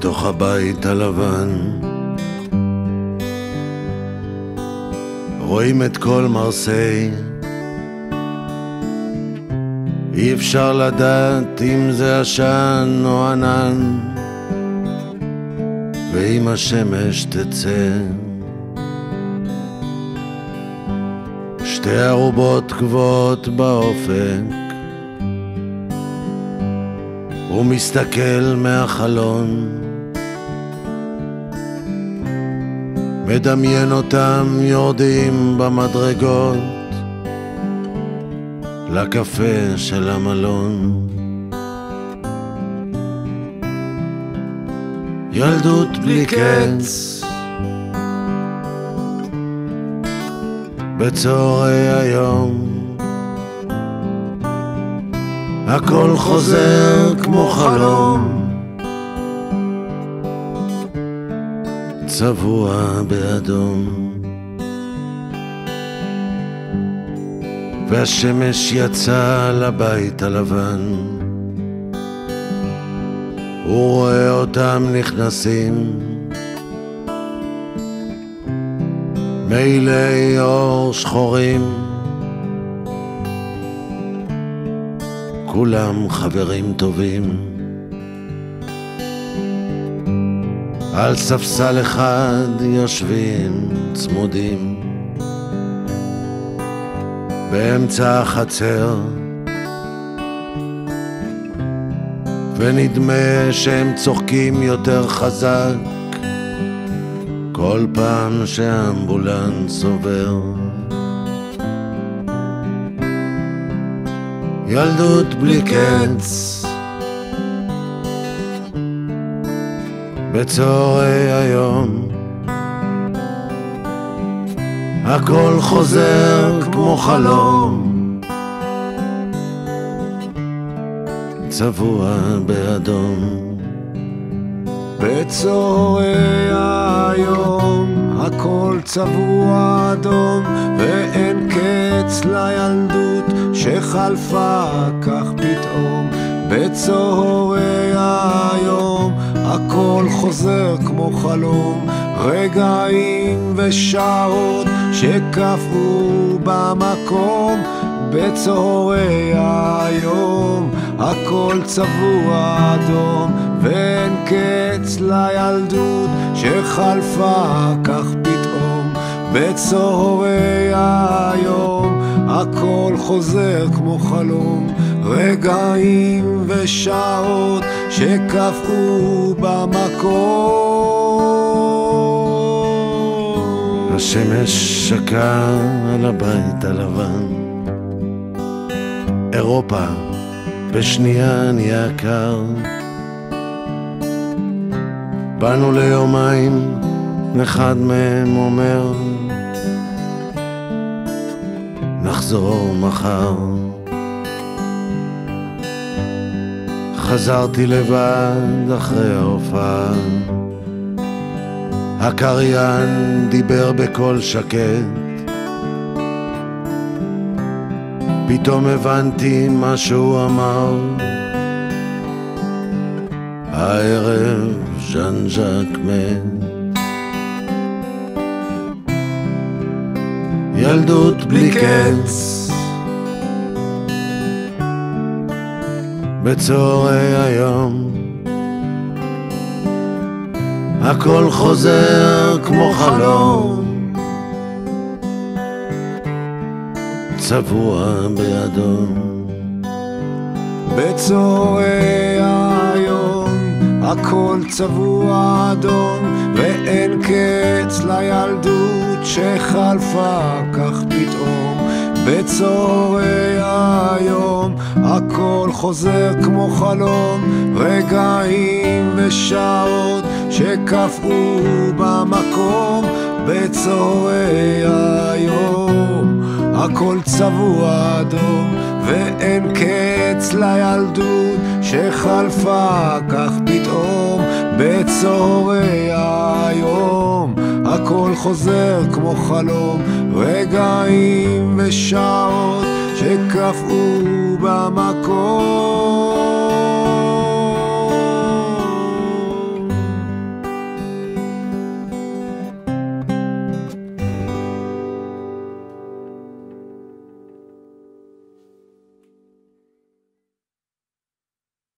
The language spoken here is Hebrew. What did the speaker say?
בתוך הבית הלבן רואים את כל מרסיי, אי אפשר לדעת אם זה עשן או ענן, ואם השמש תצא שתי ערובות גבוהות באופק, הוא מסתכל מהחלון, מדמיין אותם יורדים במדרגות לקפה של המלון. ילדות בלי קץ בצהרי היום, הכל חוזר כמו חלום צבוע באדום, והשמש יצא לבית הלבן, הוא רואה אותם נכנסים, מעילי אור שחורים, כולם חברים טובים. על ספסל אחד יושבים צמודים, באמצע החצר, ונדמה שהם צוחקים יותר חזק כל פעם שהאמבולנס עובר. ילדות בלי קץ בצהרי היום, הכל חוזר כמו חלום צבוע באדום. בצהרי היום הכל צבוע אדום, ואין קץ לילדות שחלפה כך פתאום. בצהרי היום הכל חוזר כמו חלום, רגעים ושעות שקפאו במקום. בצהרי היום הכל צבוע אדום, ואין קץ לילדות שחלפה כך פתאום. בצהרי היום הכל חוזר כמו חלום, רגעים ושעות שקפאו במקום. השמש שקעה על הבית הלבן, אירופה בשנייה נהיה קר, באנו ליומיים, אחד מהם אומר נחזור מחר. חזרתי לבד אחרי ההופעה, הקריין דיבר בקול שקט, פתאום הבנתי מה שהוא אמר, הערב ז'אן ז'אק מת. ילדות בלי קץ בצהרי היום, הכל חוזר כמו חלום צבוע באדום. בצהרי היום הכל צבוע אדום, ואין קץ לילדות שחלפה כך פתאום. בצהרי היום הכל חוזר כמו חלום, רגעים ושעות שקפאו במקום. בצהרי היום הכל צבוע אדום, ואין קץ לילדות שחלפה כך פתאום. בצהרי היום הכל חוזר כמו חלום, רגעים ושעות שקפאו במקום.